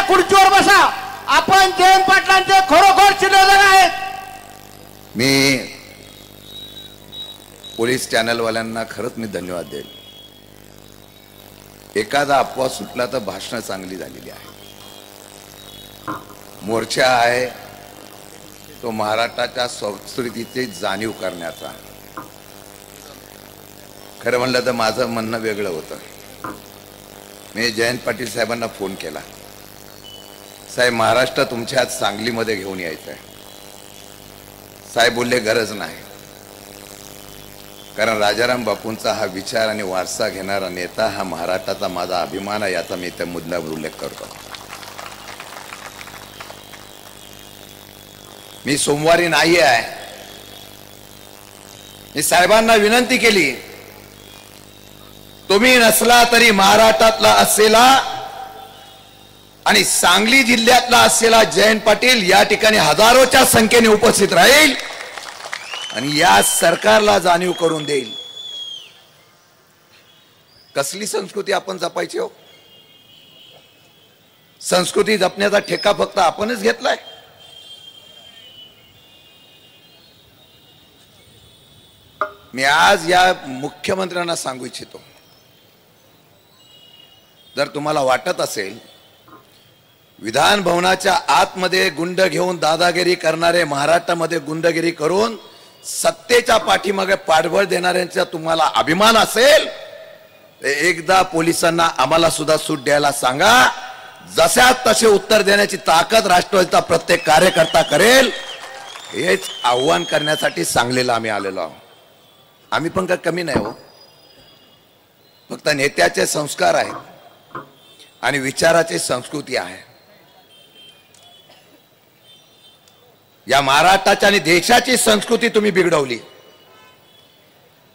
खुर्चीवर बसा. आपण जयंत पाटलांचे खरोखर चिरंजीव आहेत. मी पोलीस चॅनलवाल्यांना खरंच मी धन्यवाद देईल. एखादा अपवाद सुटला तर भाषणं चांगली झालेली आहे. मोर्चा आहे तो महाराष्ट्राच्या संस्कृतीची जाणीव करण्याचा. खरं म्हणलं तर माझं म्हणणं वेगळं होतं. मी जयंत पाटील साहेबांना फोन केला, साहेब महाराष्ट्र तुमच्या हात सांगलीमध्ये घेऊन यायचं आहे. साहेब बोलले गरज नाही, कारण राजाराम बापूंचा हा विचार आणि वारसा घेणारा नेता हा महाराष्ट्राचा माझा अभिमान आहे, याचा मी त्या मुद्द्यावर उल्लेख करतो. मी सोमवारी नाही आहे. मी साहेबांना विनंती केली, तुम्ही नसला तरी महाराष्ट्रातला असलेला आणि सांगली जिल्ह्यातला असलेला जयंत पाटील या ठिकाणी हजारोच्या संख्येने उपस्थित राहील आणि या सरकारला जाणीव करून देईल. कसली संस्कृती आपण जपायची हो? संस्कृती जपण्याचा ठेका फक्त आपणच घेतलाय. मी आज या मुख्यमंत्र्यांना सांगू इच्छितो, जर तुम्हाला वाटत असेल विधान भवनाच्या आतमध्ये गुंड घेऊन दादागिरी करणारे महाराष्ट्रामध्ये गुंडगिरी करून सत्तेच्या पाठीमागे पाठबळ देणाऱ्यांचा तुम्हाला अभिमान असेल तर एकदा पोलिसांना आम्हाला सुद्धा सूट द्यायला सांगा. जशा तसे उत्तर देण्याची ताकद राष्ट्रवादीचा प्रत्येक कार्यकर्ता करेल. हेच आव्हान करण्यासाठी सांगलीला आम्ही आलेलो आहोत. आम्ही पण काय कमी नाही हो. फक्त नेत्याचे संस्कार आहेत आणि विचाराची संस्कृती आहे. या महाराष्ट्राची आणि देशाची संस्कृती तुम्ही बिघडवली.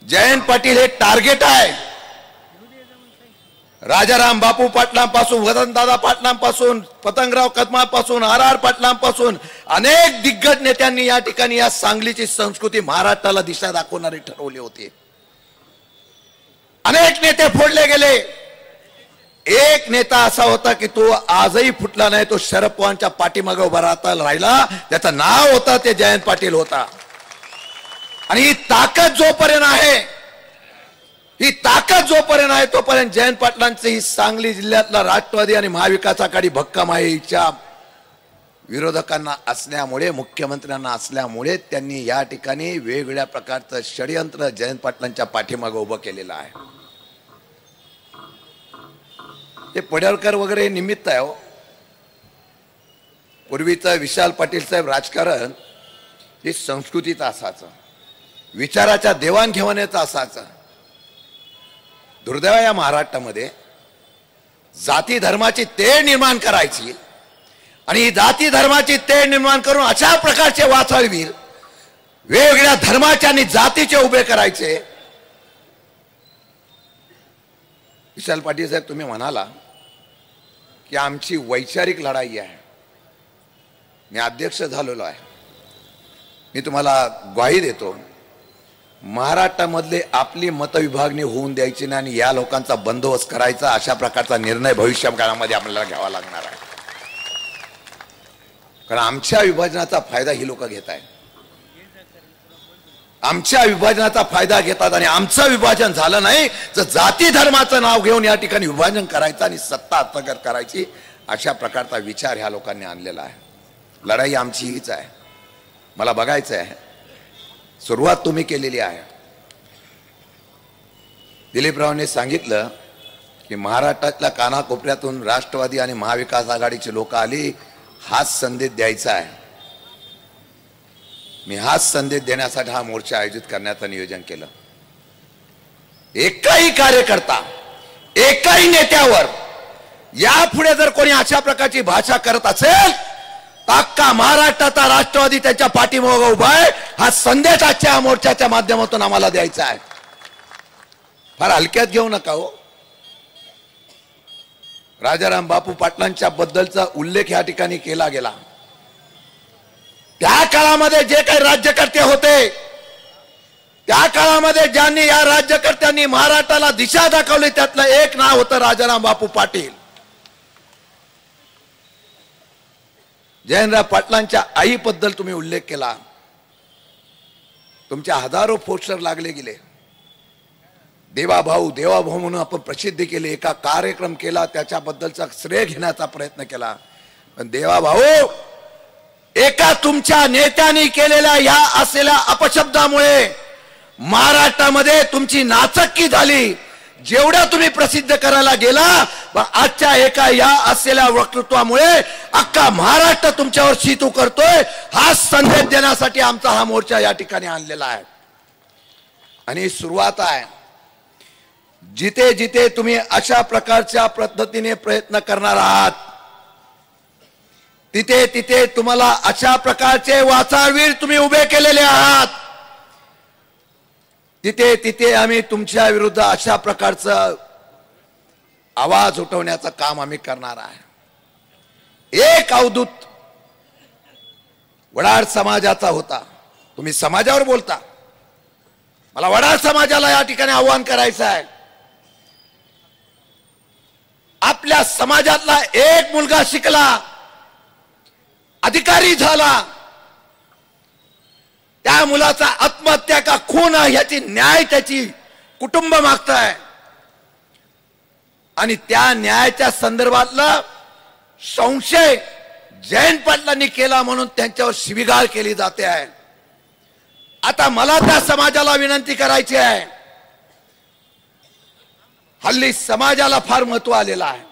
जयंत पाटील हे टार्गेट आहे. राजाराम बापू पाटलांपासून वसंतदादा पाटलांपासून पतंगराव कदमापासून RR पाटलांपासून अनेक दिग्गज नेत्यांनी या ठिकाणी या सांगलीची संस्कृती महाराष्ट्राला दिशा दाखवणारी ठरवली होती. अनेक नेते फोडले गेले. एक नेता असा होता की तो आजही फुटला नाही. तो शरद पवारांच्या पाठीमागे उभा राहिला. त्याचं नाव होतं ते जयंत पाटील होता. आणि ही ताकद जोपर्यंत आहे तोपर्यंत जयंत पाटलांची ही सांगली जिल्ह्यातला राष्ट्रवादी आणि महाविकास आघाडी भक्कमाईच्या विरोधकांना असल्यामुळे, मुख्यमंत्र्यांना असल्यामुळे त्यांनी या ठिकाणी वेगवेगळ्या प्रकारचं षडयंत्र जयंत पाटलांच्या पाठीमागे उभं केलेलं आहे. ते पडळकर वगैरे निमित्त आहे हो. पूर्वीचं विशाल पाटील साहेब राजकारण हे संस्कृतीचं असायचं, विचाराच्या देवाणघेवाणीचं असायचं. दुर्दैव या महाराष्ट्रामध्ये जाती धर्माची तेढ निर्माण करायची आणि ही जाती धर्माची तेढ निर्माण करून अशा प्रकारचे वाचाळवीर वेगवेगळ्या धर्माचे आणि जातीचे उभे करायचे. विशाल पाटील साहेब तुम्ही म्हणाला की आमची वैचारिक लढाई आहे. मी अध्यक्ष झालेलो आहे. मी तुम्हाला ग्वाही देतो, महाराष्ट्रामधले आपली मतविभागणी होऊन द्यायची नाही आणि या लोकांचा बंदोबस्त करायचा, अशा प्रकारचा निर्णय भविष्यकाळामध्ये आपल्याला घ्यावा लागणार आहे. कारण आमच्या विभाजनाचा फायदा ही लोक घेत आहेत. आमच्या विभाजनाचा फायदा घेतात आणि आमचं विभाजन झालं नाही तर जाती धर्माचं नाव घेऊन या ठिकाणी विभाजन करायचं आणि सत्ता हस्तगत करायची, अशा प्रकारचा विचार ह्या लोकांनी आणलेला आहे. लढाई आमची हीच आहे. मला बघायचं आहे, सुरुवात तुम्ही केलेली आहे. दिलीपरावांनी सांगितलं की महाराष्ट्रातल्या कानाकोपऱ्यातून राष्ट्रवादी आणि महाविकास आघाडीची लोक आली, हाच संदेश द्यायचा आहे. मी हाच संदेश देण्यासाठी हा मोर्चा आयोजित करण्याचं नियोजन केलं. एकाही कार्यकर्ता, एकाही नेत्यावर यापुढे जर कोणी अशा प्रकारची भाषा करत असेल तर अख्खा महाराष्ट्राचा राष्ट्रवादी त्याच्या पाठीमागे उभा आहे. हा संदेश आजच्या मोर्चाच्या माध्यमातून आम्हाला द्यायचा आहे. फार हलक्यात घेऊ नका हो. राजाराम बापू पाटलांच्या बद्दलचा उल्लेख या ठिकाणी केला गेला. त्या काळामध्ये जे काही राज्यकर्ते होते, त्या काळामध्ये ज्यांनी या राज्यकर्त्यांनी महाराष्ट्राला दिशा दाखवली, त्यातलं एक नाव होतं राजाराम बापू पाटील. जयंतराव पाटलांच्या आईबद्दल तुम्ही उल्लेख केला. तुमच्या हजारो पोस्टर लागले गेले. देवाभाऊ देवाभाऊ म्हणून आपण प्रसिद्धी केली, एका कार्यक्रम केला, त्याच्याबद्दलचा श्रेय घेण्याचा प्रयत्न केला. पण देवाभाऊ, एका तुमच्या नेत्यांनी केलेल्या या असलेल्या अपशब्दामुळे महाराष्ट्रामध्ये तुमची नाचक्की झाली. जेवढं तुम्ही प्रसिद्ध करायला गेला, आजच्या एका या असलेल्या वक्तृत्वामुळे अख्खा महाराष्ट्र तुमच्यावर शीतू करतोय. हा संदेश देण्यासाठी आमचा हा मोर्चा या ठिकाणी आणलेला आहे. आणि सुरुवात आहे, जिथे जिथे तुम्ही अशा प्रकारच्या पद्धतीने प्रयत्न करणार आहात, तिथे तिथे तुम्हाला अशा प्रकारचे वाचाळवीर तुम्ही उभे केलेले आहात. तिथे तिथे आम्ही तुमच्या विरुद्ध अशा प्रकारचा आवाज उठवण्याचं काम आम्ही करणार आहे. एक अवधूत वडार समाजाचा होता. तुम्ही समाजावर बोलता, मला वडार समाजाला या ठिकाणी आव्हान करायचं आहे. आपल्या समाजातला एक मुलगा शिकला, अधिकारी झाला, त्या मुलाचा आत्महत्या का खून याची न्याय त्याची कुटुंब मागताय. आणि त्या न्यायाच्या संदर्भातला संशय जयंत पाटलांनी केला म्हणून त्यांच्यावर शिवीगाळ केली जाते आहे. आता मला त्या समाजाला विनंती करायची आहे. हल्ली समाजाला फार महत्व आलेलं आहे.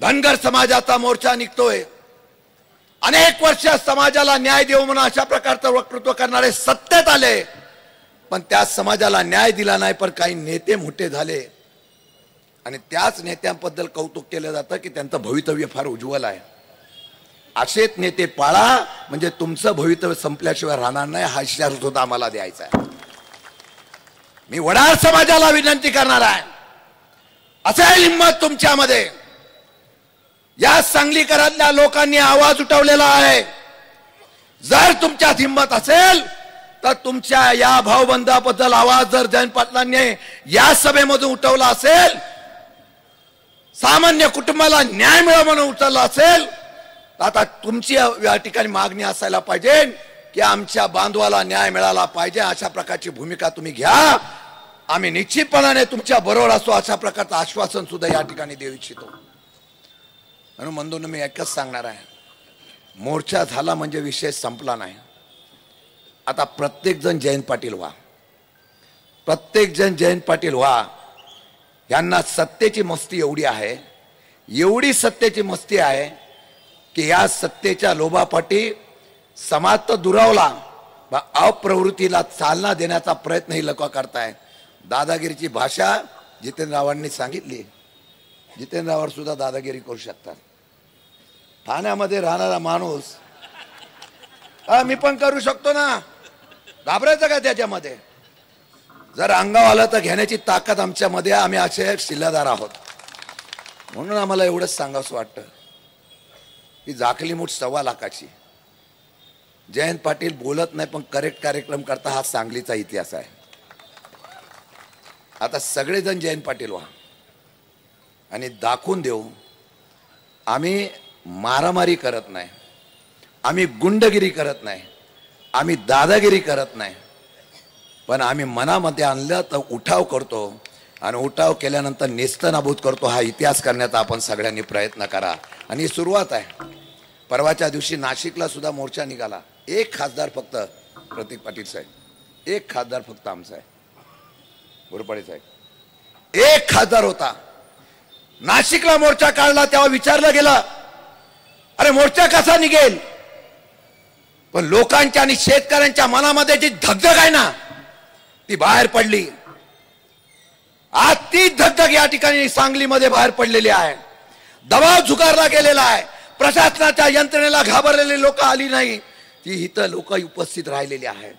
धनगर समाजाचा मोर्चा निघतोय. अनेक वर्ष समाजाला न्याय देऊ म्हणून अशा प्रकारचं वक्तृत्व करणारे सत्तेत आले, पण त्या समाजाला न्याय दिला नाही. पण काही नेते मोठे झाले आणि त्याच नेत्यांबद्दल कौतुक केलं जातं की त्यांचं भवितव्य फार उज्ज्वल आहे. असेच नेते पाळा, म्हणजे तुमचं भवितव्य संपल्याशिवाय राहणार नाही. हा इशारा सुद्धा आम्हाला द्यायचा आहे. मी वडार समाजाला विनंती करणार आहे, असेल हिंमत तुमच्यामध्ये, या सांगलीकरातल्या लोकांनी आवाज उठवलेला आहे. जर तुमच्यात हिंमत असेल तर तुमच्या या भाऊबंधाबद्दल आवाज जर जयंत पाटलांनी या सभेमधून उठवला असेल, सामान्य कुटुंबाला न्याय मिळावा म्हणून उचलला असेल, तर आता तुमची या ठिकाणी मागणी असायला पाहिजे की आमच्या बांधवाला न्याय मिळाला पाहिजे. अशा प्रकारची भूमिका तुम्ही घ्या. आम्ही निश्चितपणाने तुमच्या बरोबर असतो, अशा प्रकारचं आश्वासन सुद्धा या ठिकाणी देऊ इच्छितो. म्हणून बंधूंनो, मी एकच सांगणार आहे, मोर्चा झाला म्हणजे विषय संपला नाही. आता प्रत्येक जण जयंत पाटील व्हा, प्रत्येक जण जयंत पाटील व्हा. यांना सत्तेची मस्ती एवढी आहे, एवढी सत्तेची मस्ती आहे की या सत्तेच्या लोभापाठी समाज तर दुरावला, अप्रवृत्तीला चालना देण्याचा प्रयत्न ही लोक करताय. दादागिरीची भाषा जितेंद्ररावांनी सांगितली. जितेंद्ररावांवर सुद्धा दादागिरी करू शकतात. ठाण्यामध्ये राहणारा माणूस, मी पण करू शकतो ना, घाबरायचं का त्याच्यामध्ये? जर अंगावर आलं तर घेण्याची ताकद आमच्यामध्ये, आम्ही असे शिल्लदार आहोत. म्हणून आम्हाला एवढंच सांगावंसं वाटतं की झाकली मूठ 1.25 लाखाची. जयंत पाटील बोलत नाही पण करेक्ट कार्यक्रम करता, हा सांगलीचा इतिहास आहे. आता सगळेजण जयंत पाटील व्हा आणि दाखवून देऊ, आम्ही मारामारी करत नाही, आम्ही गुंडगिरी करत नाही, आम्ही दादागिरी करत नाही, पण आम्ही मनामध्ये आणलं तर उठाव करतो आणि उठाव केल्यानंतर नेस्तनाबूत करतो. हा इतिहास करण्याचा आपण सगळ्यांनी प्रयत्न करा. आणि सुरुवात आहे. परवाच्या दिवशी नाशिकला सुद्धा मोर्चा निघाला. एक खासदार फक्त प्रतीक पाटील साहेब, एक खासदार फक्त आमचा आहे, घोरपडे साहेब, एक खासदार होता. नाशिकला मोर्चा काढला तेव्हा विचारलं गेलं, अरे मोर्चा कसा निघेल? पण लोकांच्या आणि शेतकऱ्यांच्या मनामध्ये जी धगधग आहे ना, ती बाहेर पडली. आज ती धगधग या ठिकाणी सांगलीमध्ये बाहेर पडलेली आहे. दबाव झुगारला गेलेला आहे. प्रशासनाच्या यंत्रणेला घाबरलेली लोक आली नाही, ती इथं लोक उपस्थित राहिलेली आहेत.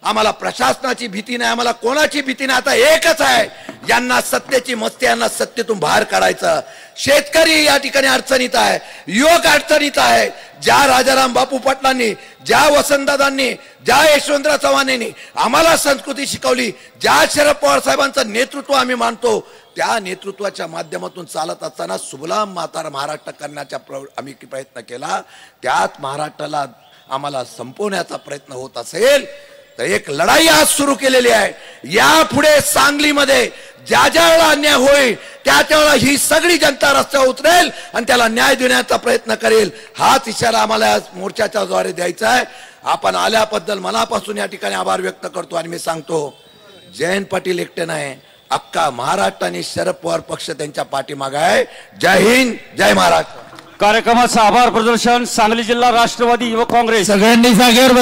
आम्हाला प्रशासनाची भीती नाही, आम्हाला कोणाची भीती नाही. आता एकच आहे, यांना सत्तेची मस्ती, यांना सत्तेतून बाहेर काढायचं. शेतकरी या ठिकाणी अडचणीत आहे, युवक अडचणीत आहे. ज्या राजाराम बापू पाटलांनी, ज्या वसंतदादांनी, ज्या यशवंतराव चव्हाणांनी आम्हाला संस्कृती शिकवली, ज्या शरद पवार साहेबांचं नेतृत्व आम्ही मानतो, त्या नेतृत्वाच्या माध्यमातून चालत असताना सुबलाम म्हातारा महाराष्ट्र करण्याचा आम्ही प्रयत्न केला. त्यात महाराष्ट्राला आम्हाला संपवण्याचा प्रयत्न होत असेल तर एक लढाई आज सुरू केलेली आहे. यापुढे सांगलीमध्ये ज्या ज्या वेळेला अन्याय होईल त्या त्यावेळेला ही सगळी जनता रस्त्यावर उतरेल आणि त्याला न्याय देण्याचा प्रयत्न करेल. हाच इशारा आम्हाला आज मोर्चाच्या द्वारे द्यायचा आहे. आपण आल्याबद्दल मनापासून या ठिकाणी आभार व्यक्त करतो आणि मी सांगतो जयंत पाटील एकटे नाही, अख्खा महाराष्ट्र आणि शरद पवार पक्ष त्यांच्या पाठीमागे आहे. जय हिंद, जय महाराष्ट्र. कार्यक्रमाचं आभार प्रदर्शन सांगली जिल्हा राष्ट्रवादी युवक काँग्रेस. सगळ्यांनी जागेवर